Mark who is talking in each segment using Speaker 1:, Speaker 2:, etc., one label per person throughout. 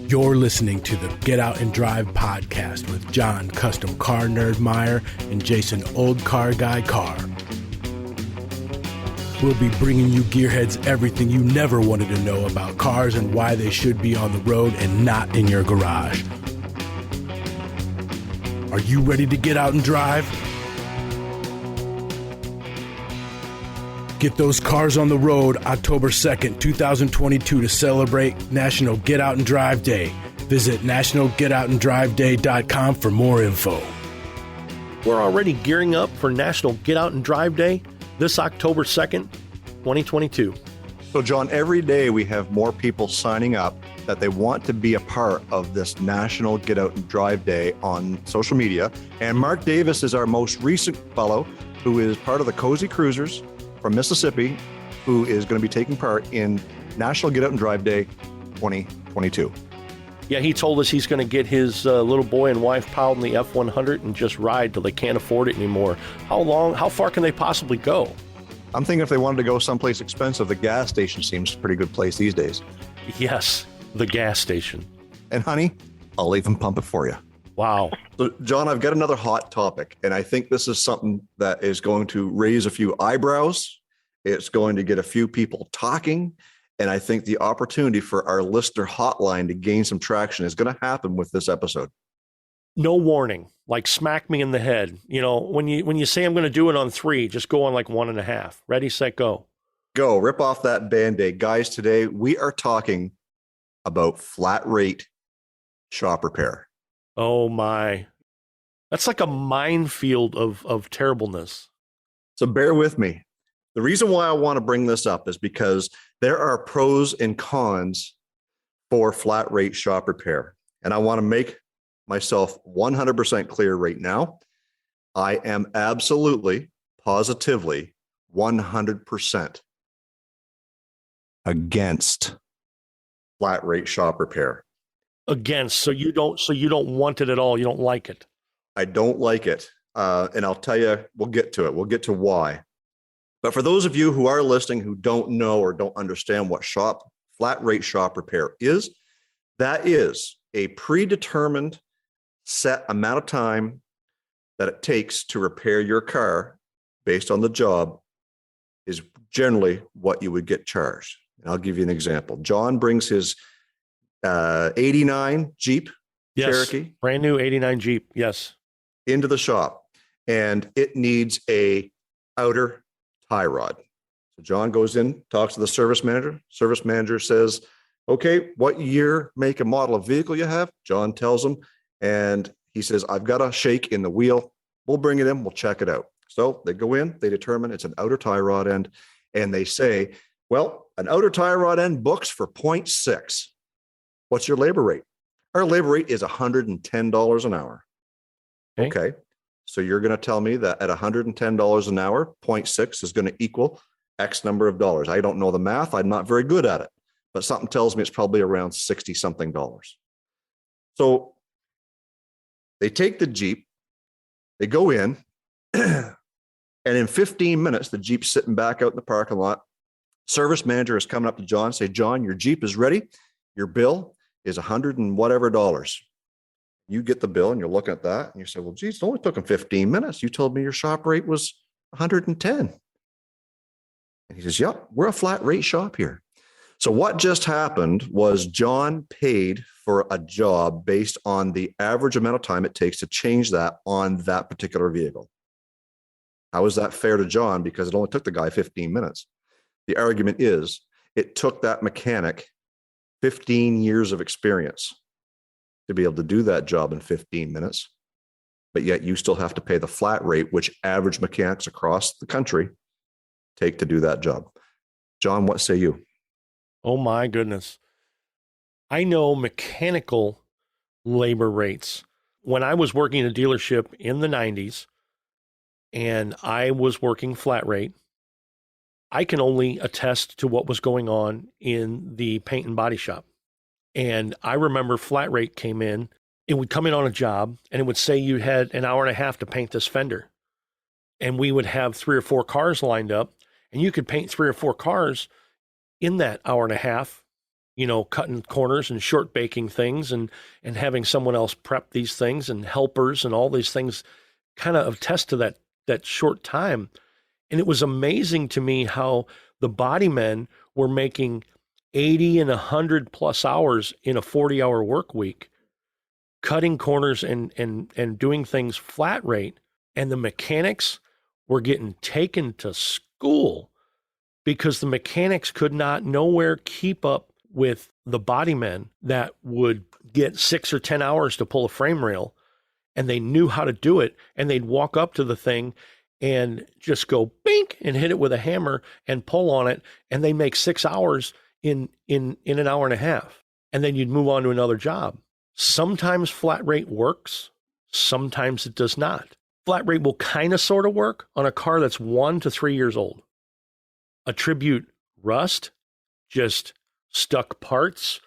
Speaker 1: You're listening to the Get Out and Drive podcast with John, CustomCarNerd Meyer, and Jason, OldeCarrGuy Carr. We'll be bringing you gearheads everything you never wanted to know about cars and why they should be on the road and not in your garage. Are you ready to get out and drive? Get those cars on the road October 2nd, 2022 to celebrate National Get Out and Drive Day. Visit nationalgetoutanddriveday.com for more info.
Speaker 2: We're already gearing up for National Get Out and Drive Day this October 2nd, 2022.
Speaker 3: So, John, every day we have more people signing up that they want to be a part of this National Get Out and Drive Day on social media. And Mark Davis is our most recent fellow who is part of the Cozy Cruisers from Mississippi, who is going to be taking part in National Get Out and Drive Day 2022.
Speaker 2: Yeah, he told us he's going to get his little boy and wife piled in the F-100 and just ride till they can't afford it anymore. How far can they possibly go?
Speaker 3: I'm thinking if they wanted to go someplace expensive, the gas station seems a pretty good place these days.
Speaker 2: Yes, the gas station.
Speaker 3: And honey, I'll even pump it for you.
Speaker 2: Wow.
Speaker 3: So, John, I've got another hot topic, and I think this is something that is going to raise a few eyebrows. It's going to get a few people talking, and I think the opportunity for our listener hotline to gain some traction is going to happen with this episode.
Speaker 2: No warning, like smack me in the head. You know, when you say I'm going to do it on 3, just go on like 1.5. Ready, set, go.
Speaker 3: Go, rip off that Band-Aid. Guys, today we are talking about flat rate shop repair.
Speaker 2: Oh my. That's like a minefield of terribleness.
Speaker 3: So bear with me. The reason why I want to bring this up is because there are pros and cons for flat rate shop repair. And I want to make myself 100% clear right now. I am absolutely, positively, 100% against flat rate shop repair.
Speaker 2: Against, so you don't want it at all. You don't like it.
Speaker 3: I don't like it. And I'll tell you, we'll get to it. We'll get to why. But for those of you who are listening who don't know or don't understand what flat rate shop repair is, that is a predetermined set amount of time that it takes to repair your car based on the job is generally what you would get charged. And I'll give you an example. John brings his 89 Jeep Cherokee.
Speaker 2: Brand new 89 Jeep. Yes.
Speaker 3: Into the shop, and it needs a outer tie rod. So John goes in, talks to the service manager. Service manager says, okay, what year, make, and model of vehicle you have? John tells him, and he says, I've got a shake in the wheel. We'll bring it in. We'll check it out. So they go in, they determine it's an outer tie rod end, and they say, well, an outer tie rod end books for 0.6. What's your labor rate? Our labor rate is $110 an hour. Okay. So you're going to tell me that at $110 an hour, 0.6 is going to equal X number of dollars. I don't know the math. I'm not very good at it, but something tells me it's probably around 60 something dollars. So they take the Jeep, they go in, and in 15 minutes, the Jeep's sitting back out in the parking lot. Service manager is coming up to John, say, John, your Jeep is ready. Your bill is $100 and whatever dollars. You get the bill and you're looking at that and you say, well, geez, it only took him 15 minutes. You told me your shop rate was 110. And he says, yep, we're a flat rate shop here. So what just happened was John paid for a job based on the average amount of time it takes to change that on that particular vehicle. How is that fair to John? Because it only took the guy 15 minutes. The argument is it took that mechanic 15 years of experience to be able to do that job in 15 minutes, but yet you still have to pay the flat rate, which average mechanics across the country take to do that job. John, what say you?
Speaker 2: Oh my goodness. I know mechanical labor rates. When I was working in a dealership in the 90s and I was working flat rate, I can only attest to what was going on in the paint and body shop. And I remember flat rate came in, it would come in on a job and it would say you had an hour and a half to paint this fender. And we would have 3 or 4 cars lined up and you could paint 3 or 4 cars in that hour and a half cutting corners and short baking things and having someone else prep these things and helpers and all these things kind of attest to that short time. And it was amazing to me how the body men were making 80 and 100 plus hours in a 40-hour work week, cutting corners and doing things flat rate. And the mechanics were getting taken to school because the mechanics could not nowhere keep up with the body men that would get 6 or 10 hours to pull a frame rail, and they knew how to do it. And they'd walk up to the thing and just go bink and hit it with a hammer and pull on it. And they make 6 hours in an hour and a half. And then you'd move on to another job. Sometimes flat rate works. Sometimes it does not. Flat rate will kind of sort of work on a car that's 1 to 3 years old. Attribute rust, just stuck parts,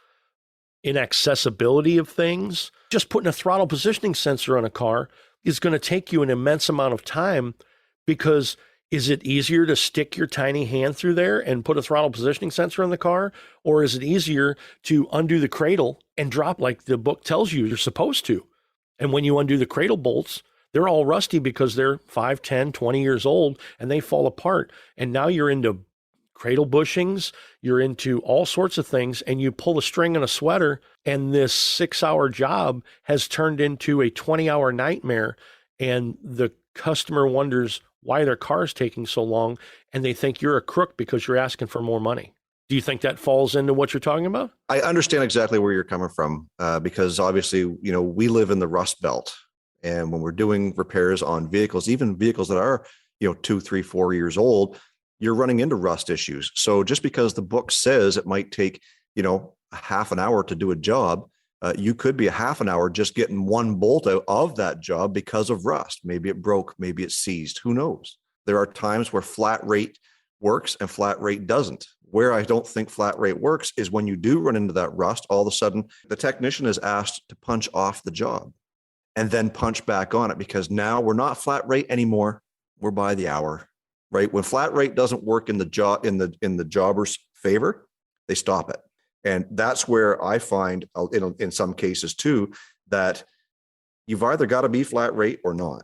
Speaker 2: inaccessibility of things. Just putting a throttle positioning sensor on a car is going to take you an immense amount of time, because is it easier to stick your tiny hand through there and put a throttle positioning sensor on the car? Or is it easier to undo the cradle and drop like the book tells you you're supposed to? And when you undo the cradle bolts, they're all rusty because they're 5, 10, 20 years old and they fall apart. And now you're into cradle bushings, you're into all sorts of things, and you pull a string on a sweater, and this 6-hour job has turned into a 20-hour nightmare. And the customer wonders why their car is taking so long, and they think you're a crook because you're asking for more money. Do you think that falls into what you're talking about?
Speaker 3: I understand exactly where you're coming from, because obviously, we live in the Rust Belt. And when we're doing repairs on vehicles, even vehicles that are, 2, 3, 4 years old, you're running into rust issues. So just because the book says it might take, a half an hour to do a job, you could be a half an hour just getting one bolt out of that job because of rust. Maybe it broke, maybe it's seized, who knows? There are times where flat rate works and flat rate doesn't. Where I don't think flat rate works is when you do run into that rust, all of a sudden the technician is asked to punch off the job and then punch back on it, because now we're not flat rate anymore. We're by the hour, right? When flat rate doesn't work in the job, in the jobber's favor, they stop it. And that's where I find in some cases too, that you've either got to be flat rate or not.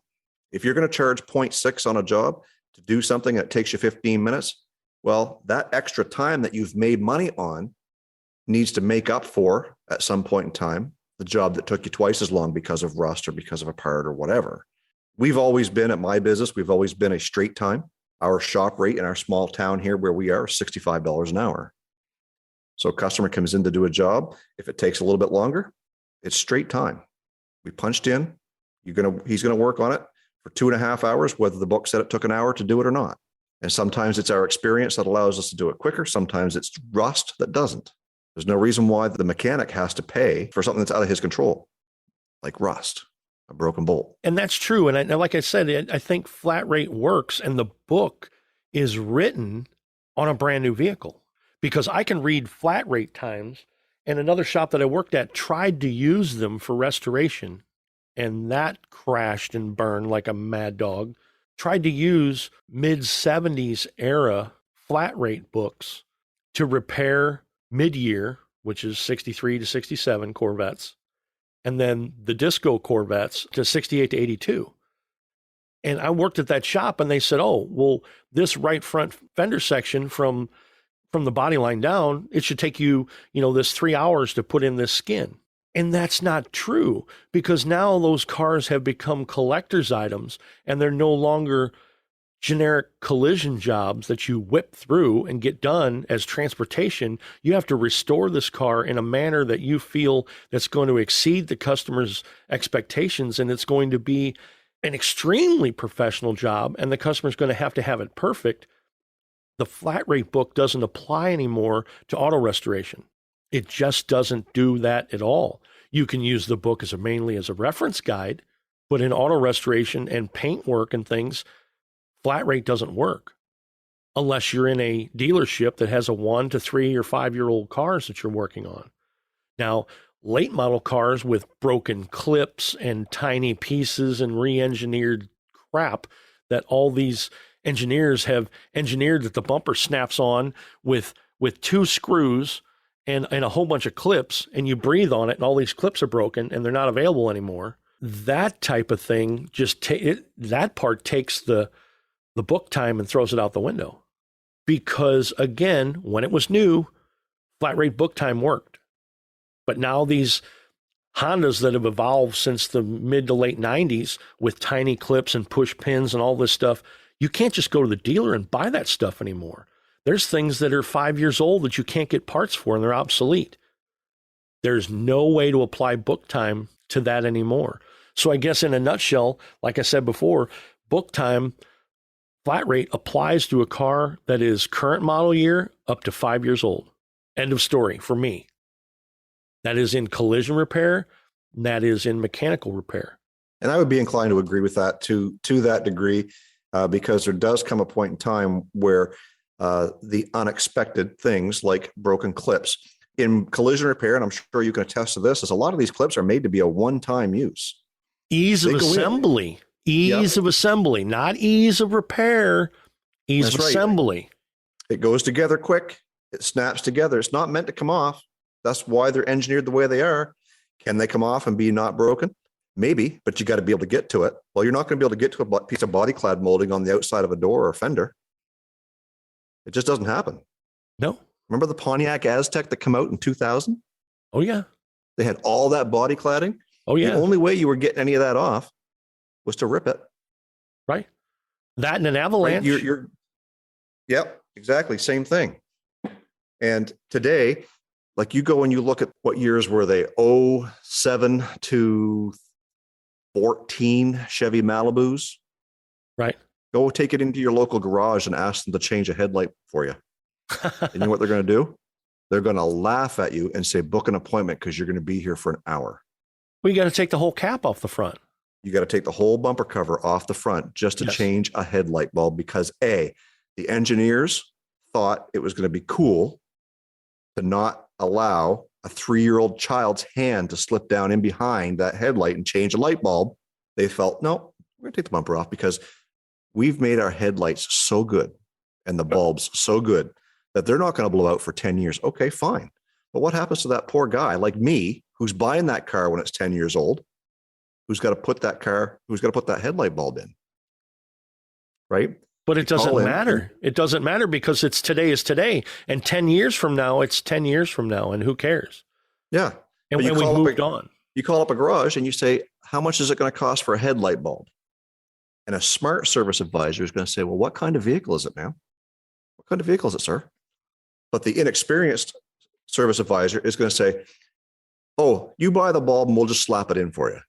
Speaker 3: If you're going to charge 0.6 on a job to do something that takes you 15 minutes, well, that extra time that you've made money on needs to make up for, at some point in time, the job that took you twice as long because of rust or because of a part or whatever. We've always been, at my business, we've always been a straight time. Our shop rate in our small town here where we are is $65 an hour. So a customer comes in to do a job. If it takes a little bit longer, it's straight time. We punched in. He's going to work on it for 2.5 hours, whether the book said it took an hour to do it or not. And sometimes it's our experience that allows us to do it quicker. Sometimes it's rust that doesn't. There's no reason why the mechanic has to pay for something that's out of his control, like rust, a broken bolt.
Speaker 2: And that's true. And like I said, I think flat rate works, and the book is written on a brand new vehicle, because I can read flat rate times, and another shop that I worked at tried to use them for restoration, and that crashed and burned like a mad dog. Tried to use mid-70s era flat rate books to repair mid-year, which is 63 to 67 Corvettes, and then the disco Corvettes to 68 to 82. And I worked at that shop, and they said, oh, well, this right front fender section from the body line down, it should take you, this 3 hours to put in this skin. And that's not true, because now those cars have become collector's items, and they're no longer generic collision jobs that you whip through and get done as transportation. You have to restore this car in a manner that you feel that's going to exceed the customer's expectations, and it's going to be an extremely professional job, and the customer's going to have it perfect. The flat rate book doesn't apply anymore to auto restoration. It just doesn't do that at all. You can use the book mainly as a reference guide, but in auto restoration and paint work and things, flat rate doesn't work unless you're in a dealership that has a 1 to 3 or 5-year-old cars that you're working on. Now, late model cars with broken clips and tiny pieces and re-engineered crap that all these engineers have engineered, that the bumper snaps on with 2 screws and a whole bunch of clips, and you breathe on it and all these clips are broken and they're not available anymore. That type of thing, that part takes the book time and throws it out the window. Because again, when it was new, flat rate book time worked. But now these Hondas that have evolved since the mid to late 90s with tiny clips and push pins and all this stuff, you can't just go to the dealer and buy that stuff anymore. There's things that are 5 years old that you can't get parts for and they're obsolete. There's no way to apply book time to that anymore. So I guess in a nutshell, like I said before, book time flat rate applies to a car that is current model year up to 5 years old. End of story for me. That is in collision repair. That is in mechanical repair.
Speaker 3: And I would be inclined to agree with that to that degree, because there does come a point in time where the unexpected things like broken clips in collision repair, and I'm sure you can attest to this, is a lot of these clips are made to be a one-time use.
Speaker 2: Ease of assembly. Ease of assembly, not ease of repair. Ease of assembly.
Speaker 3: It goes together quick. It snaps together. It's not meant to come off. That's why they're engineered the way they are. Can they come off and be not broken? Maybe, but you got to be able to get to it. Well, you're not going to be able to get to a piece of body clad molding on the outside of a door or a fender. It just doesn't happen.
Speaker 2: No.
Speaker 3: Remember the Pontiac Aztec that came out in 2000?
Speaker 2: Oh, yeah.
Speaker 3: They had all that body cladding.
Speaker 2: Oh, yeah.
Speaker 3: The only way you were getting any of that off was to rip it.
Speaker 2: Right. That and an avalanche.
Speaker 3: Right? Yep, exactly. Same thing. And today, like you go and you look at what years were they? 07 to 14 Chevy Malibus.
Speaker 2: Right.
Speaker 3: Go take it into your local garage and ask them to change a headlight for you. And you know what they're going to do? They're going to laugh at you and say, book an appointment because you're going to be here for an hour.
Speaker 2: Well, you got to take the whole cap off the front.
Speaker 3: You got to take the whole bumper cover off the front just to change a headlight bulb because the engineers thought it was going to be cool to not allow a 3-year-old child's hand to slip down in behind that headlight and change a light bulb. They felt, no, we're going to take the bumper off because we've made our headlights so good and the bulbs so good that they're not going to blow out for 10 years. Okay, fine. But what happens to that poor guy like me who's buying that car when it's 10 years old, who's got to put that headlight bulb in, right?
Speaker 2: But it doesn't matter. It doesn't matter because it's today is today. And 10 years from now, it's 10 years from now. And who cares?
Speaker 3: Yeah.
Speaker 2: And we moved on.
Speaker 3: You call up a garage and you say, how much is it going to cost for a headlight bulb? And a smart service advisor is going to say, well, what kind of vehicle is it, ma'am? What kind of vehicle is it, sir? But the inexperienced service advisor is going to say, oh, you buy the bulb and we'll just slap it in for you.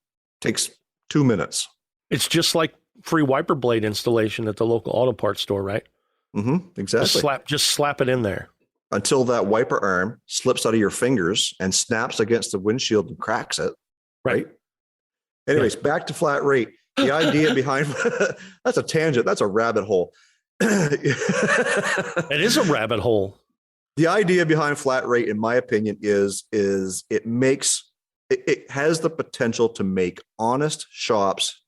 Speaker 3: Takes 2 minutes.
Speaker 2: It's just like free wiper blade installation at the local auto parts store, right?
Speaker 3: Mm-hmm, exactly.
Speaker 2: Just slap it in there.
Speaker 3: Until that wiper arm slips out of your fingers and snaps against the windshield and cracks it. Right. Anyways, back to flat rate. The idea behind that's a tangent. That's a rabbit hole.
Speaker 2: It is a rabbit hole.
Speaker 3: The idea behind flat rate, in my opinion, is it has the potential to make honest shops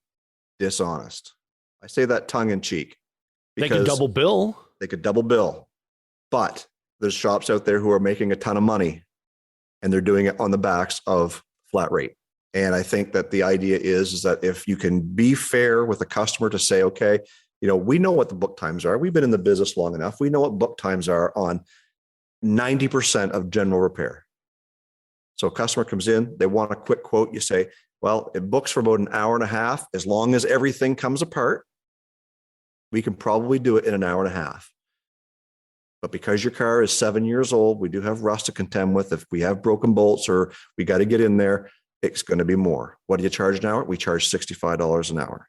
Speaker 3: dishonest. I say that tongue in cheek.
Speaker 2: They could double bill.
Speaker 3: But there's shops out there who are making a ton of money and they're doing it on the backs of flat rate. And I think that the idea is that if you can be fair with a customer to say, okay, we know what the book times are. We've been in the business long enough. We know what book times are on 90% of general repair. So a customer comes in, they want a quick quote. You say, well, it books for about an hour and a half. As long as everything comes apart, we can probably do it in an hour and a half. But because your car is 7 years old, we do have rust to contend with. If we have broken bolts or we got to get in there, it's going to be more. What do you charge an hour? We charge $65 an hour.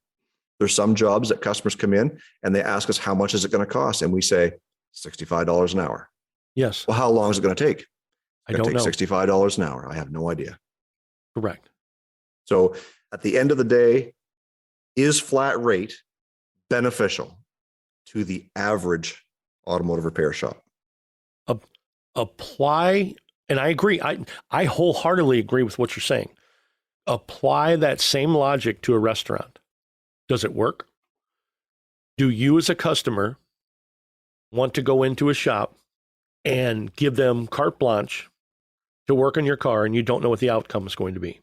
Speaker 3: There's some jobs that customers come in and they ask us, how much is it going to cost? And we say $65 an hour.
Speaker 2: Yes.
Speaker 3: Well, how long is it going to take?
Speaker 2: I don't know.
Speaker 3: $65 an hour. I have no idea.
Speaker 2: Correct.
Speaker 3: So at the end of the day, is flat rate beneficial to the average automotive repair shop?
Speaker 2: Apply, and I agree. I wholeheartedly agree with what you're saying. Apply that same logic to a restaurant. Does it work? Do you as a customer want to go into a shop and give them carte blanche to work on your car and you don't know what the outcome is going to be.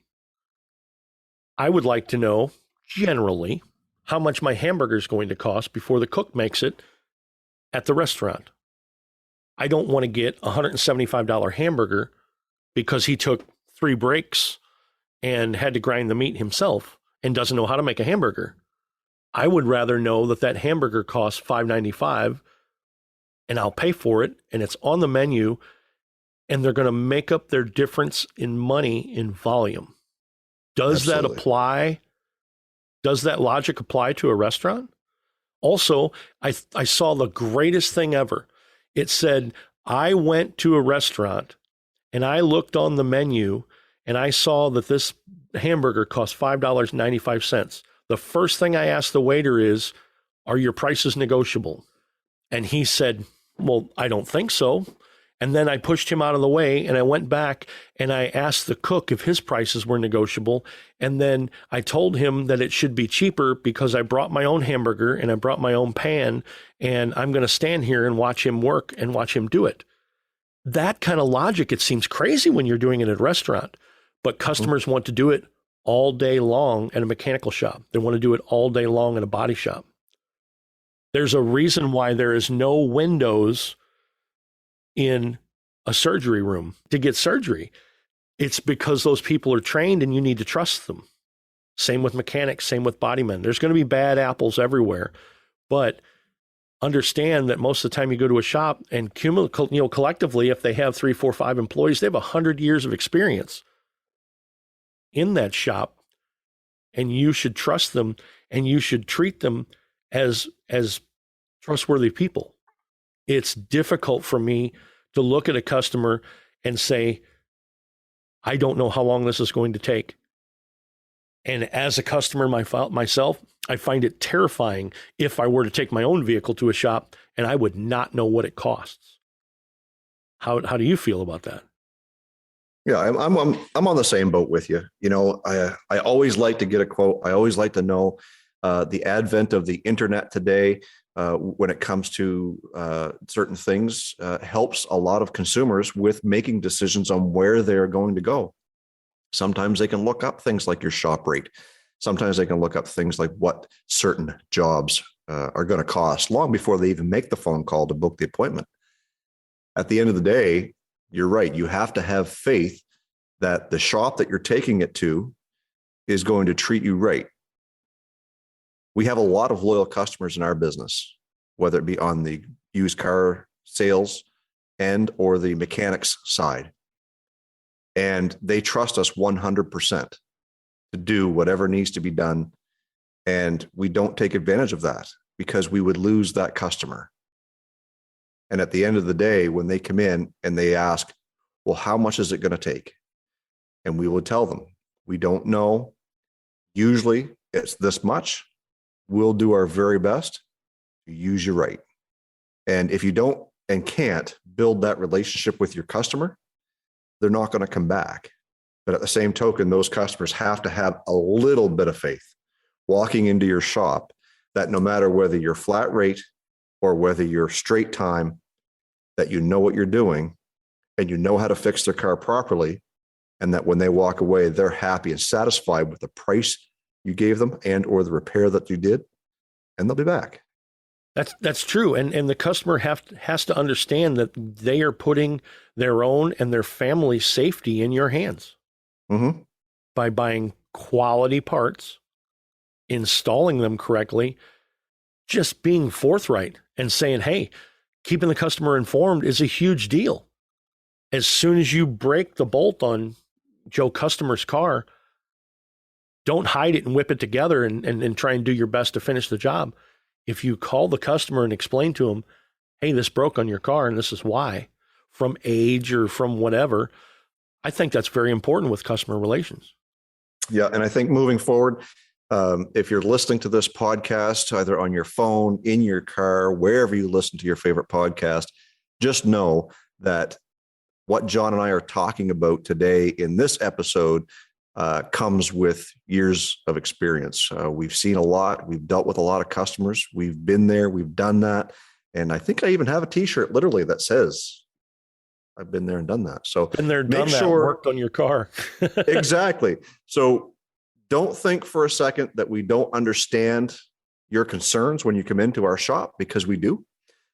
Speaker 2: I would like to know, generally, how much my hamburger is going to cost before the cook makes it at the restaurant. I don't want to get a $175 hamburger because he took 3 breaks and had to grind the meat himself and doesn't know how to make a hamburger. I would rather know that that hamburger costs $5.95 and I'll pay for it and it's on the menu and they're going to make up their difference in money in volume. Does
Speaker 3: Absolutely.
Speaker 2: that apply? Does that logic apply to a restaurant? Also, I saw the greatest thing ever. It said, I went to a restaurant and I looked on the menu and I saw that this hamburger cost $5.95. The first thing I asked the waiter is, are your prices negotiable? And he said, well, I don't think so. And then I pushed him out of the way and I went back and I asked the cook if his prices were negotiable. And then I told him that it should be cheaper because I brought my own hamburger and I brought my own pan and I'm going to stand here and watch him work and watch him do it. That kind of logic, it seems crazy when you're doing it at a restaurant, but customers want to do it all day long at a mechanical shop. They want to do it all day long at a body shop. There's a reason why there is no windows in a surgery room to get surgery. It's because those people are trained and you need to trust them. Same with mechanics, same with bodymen. There's going to be bad apples everywhere, but understand that most of the time you go to a shop and collectively, if they have 3, 4, 5 employees, they have 100 years of experience in that shop, and you should trust them and you should treat them as trustworthy people. It's difficult for me to look at a customer and say, I don't know how long this is going to take. And as a customer myself, I find it terrifying if I were to take my own vehicle to a shop and I would not know what it costs. How do you feel about that?
Speaker 3: Yeah, I'm on the same boat with you. You know, I always like to get a quote. I always like to know the advent of the internet today when it comes to certain things helps a lot of consumers with making decisions on where they're going to go. Sometimes they can look up things like your shop rate. Sometimes they can look up things like what certain jobs are going to cost long before they even make the phone call to book the appointment. At the end of the day, you're right. You have to have faith that the shop that you're taking it to is going to treat you right. We have a lot of loyal customers in our business, whether it be on the used car sales and or the mechanics side. And they trust us 100% to do whatever needs to be done. And we don't take advantage of that because we would lose that customer. And at the end of the day, when they come in and they ask, well, how much is it going to take? And we will tell them, we don't know. Usually it's this much. We'll do our very best to use you right. And if you don't and can't build that relationship with your customer, they're not going to come back. But at the same token, those customers have to have a little bit of faith walking into your shop that no matter whether you're flat rate or whether you're straight time, that you know what you're doing and you know how to fix their car properly. And that when they walk away, they're happy and satisfied with the price you gave them and or the repair that you did, and they'll be back.
Speaker 2: That's true. And the customer has to understand that they are putting their own and their family's safety in your hands by buying quality parts, installing them correctly, just being forthright and saying, hey, keeping the customer informed is a huge deal. As soon as you break the bolt on Joe Customer's car, don't hide it and whip it together and try and do your best to finish the job. If you call the customer and explain to them, hey, this broke on your car and this is why, from age or from whatever, I think that's very important with customer relations.
Speaker 3: Yeah. And I think moving forward, if you're listening to this podcast, either on your phone, in your car, wherever you listen to your favorite podcast, just know that what John and I are talking about today in this episode comes with years of experience. We've seen a lot. We've dealt with a lot of customers. We've been there. We've done that. And I think I even have a t-shirt literally that says, I've been there and done that. So
Speaker 2: been there, done that, worked on your car.
Speaker 3: Exactly. So don't think for a second that we don't understand your concerns when you come into our shop, because we do.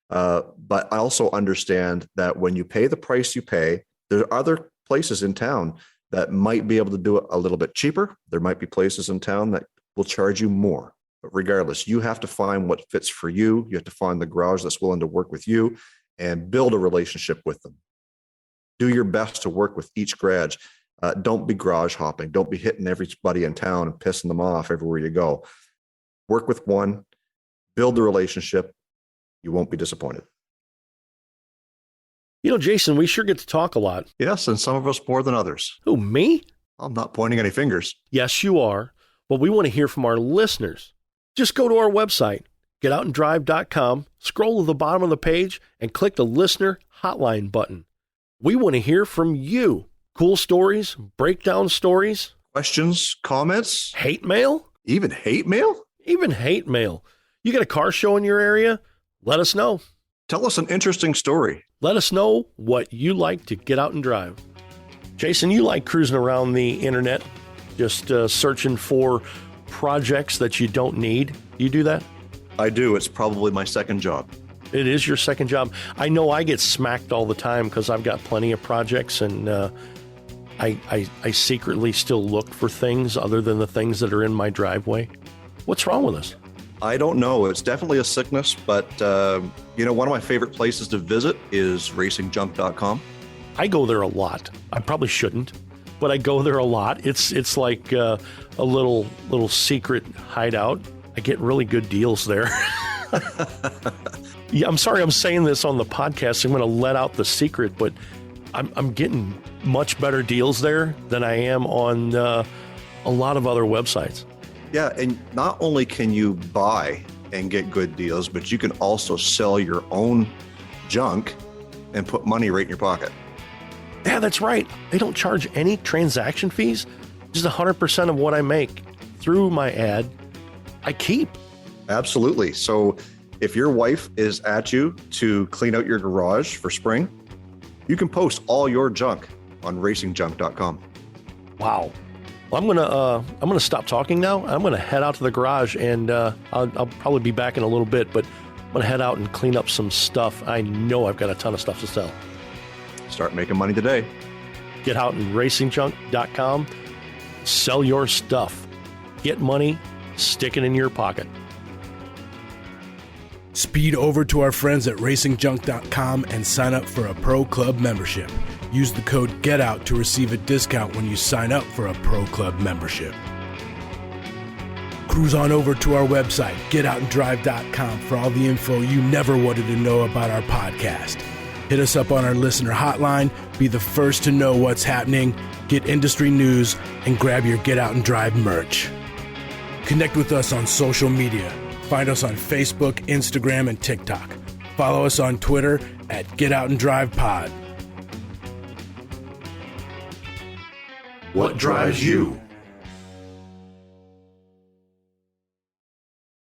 Speaker 3: But I also understand that when you pay the price you pay, there are other places in town that might be able to do it a little bit cheaper. There might be places in town that will charge you more. But regardless, you have to find what fits for you. You have to find the garage that's willing to work with you and build a relationship with them. Do your best to work with each garage. Don't be garage hopping. Don't be hitting everybody in town and pissing them off everywhere you go. Work with one, build the relationship. You won't be disappointed.
Speaker 2: You know, Jason, we sure get to talk a lot.
Speaker 3: Yes, and some of us more than others.
Speaker 2: Who, me?
Speaker 3: I'm not pointing any fingers.
Speaker 2: Yes, you are. But we want to hear from our listeners. Just go to our website, getoutandDrive.com, scroll to the bottom of the page, and click the listener hotline button. We want to hear from you. Cool stories, breakdown stories.
Speaker 3: Questions, comments.
Speaker 2: Hate mail?
Speaker 3: Even hate mail?
Speaker 2: Even hate mail. You got a car show in your area? Let us know.
Speaker 3: Tell us an interesting story.
Speaker 2: Let us know what you like to get out and drive. Jason, you like cruising around the internet, just searching for projects that you don't need. You do that?
Speaker 3: I do. It's probably my second job.
Speaker 2: It is your second job. I know I get smacked all the time because I've got plenty of projects, and I secretly still look for things other than the things that are in my driveway. What's wrong with us?
Speaker 3: I don't know. It's definitely a sickness, but one of my favorite places to visit is racingjunk.com.
Speaker 2: I go there a lot. I probably shouldn't, but I go there a lot. It's like a little secret hideout. I get really good deals there. Yeah, I'm sorry I'm saying this on the podcast. I'm going to let out the secret, but I'm getting much better deals there than I am on a lot of other websites.
Speaker 3: Yeah, and not only can you buy and get good deals, but you can also sell your own junk and put money right in your pocket.
Speaker 2: Yeah, that's right. They don't charge any transaction fees. Just 100% of what I make through my ad, I keep.
Speaker 3: Absolutely. So if your wife is at you to clean out your garage for spring, you can post all your junk on racingjunk.com.
Speaker 2: Wow. Well, I'm gonna stop talking now. I'm gonna head out to the garage, and I'll probably be back in a little bit, but I'm gonna head out and clean up some stuff. I know I've got a ton of stuff to sell.
Speaker 3: Start making money today.
Speaker 2: Get out in racingjunk.com. Sell your stuff. Get money. Stick it in your pocket.
Speaker 1: Speed over to our friends at racingjunk.com and sign up for a Pro Club membership. Use the code GETOUT to receive a discount when you sign up for a Pro Club membership. Cruise on over to our website, getoutandDrive.com, for all the info you never wanted to know about our podcast. Hit us up on our listener hotline, be the first to know what's happening, get industry news, and grab your Get Out and Drive merch. Connect with us on social media. Find us on Facebook, Instagram, and TikTok. Follow us on Twitter at Get Out and Drive Pod.
Speaker 4: What drives you?